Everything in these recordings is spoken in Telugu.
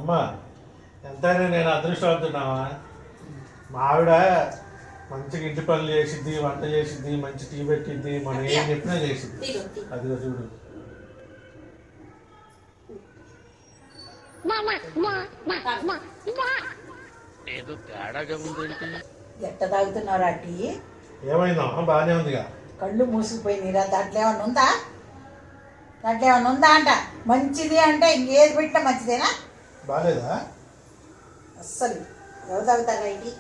అమ్మ ఎంతైనా నేను అదృష్టవంతున్నావా? మా ఆవిడ మంచిగా ఇంటి పనులు చేసిద్ది, వంట చేసిద్ది, మంచి టీ పెట్టిద్ది, మనం ఏం చెప్పినా చేసిద్ది. అదిగో చూడు. ఏదో తేడాగా ఉందేంటి? ఎట్ట తాగుతున్నారా టీ? ఏమైందమ్మా? బాగానే ఉందిగా. కళ్ళు మూసుకుపోయినరా? దాంట్లో ఏమన్నా ఉందా? దాంట్లో ఏమన్నా ఉందా అంట? మంచిది అంటే ఇంకేది పెట్టినా మంచిదేనా? బాగాలేదా? అస్సలు ఎవరు తాగుతారా టీ?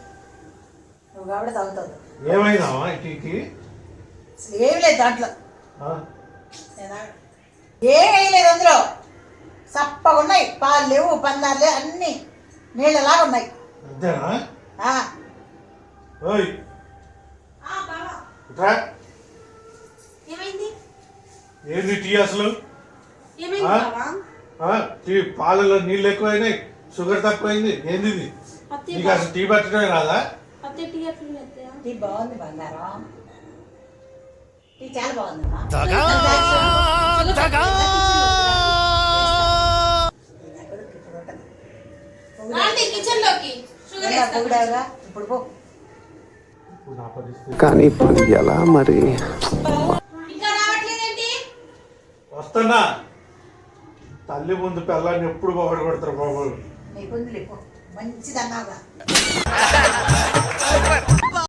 నువ్వు కాబట్టి తాగుతావు. ఏమైందమ్మా ఈ టీకి? అసలు ఏమి లేదు దాంట్లో. ఏం వేయలేదు అందులో. చప్పగా ఉన్నాయి, పాలు లేవు, పందాలు లేవు, అన్నీ నీళ్ళలాగా ఉన్నాయి. అంతేనా? ఆ. ఓయ్ ఇట్రా. ఏంది టీ అసలు? టీ పాలలో నీళ్ళు ఎక్కువైనాయి, షుగర్ తక్కువైంది. ఏంది ఇది? నీకు అసలు టీ పట్టడమే రాదా? టీ బాగుంది బంగారం, టీ చాలా బాగుందమ్మా. ఇప్పుడు పో. కానీ ఇప్పుడు ఎలా మరి? వస్తున్నా. తల్లి ముందు పిల్లల్ని ఎప్పుడు పొగడగొడతారు బాబు. నీకుంది మంచిదన్నావుగా.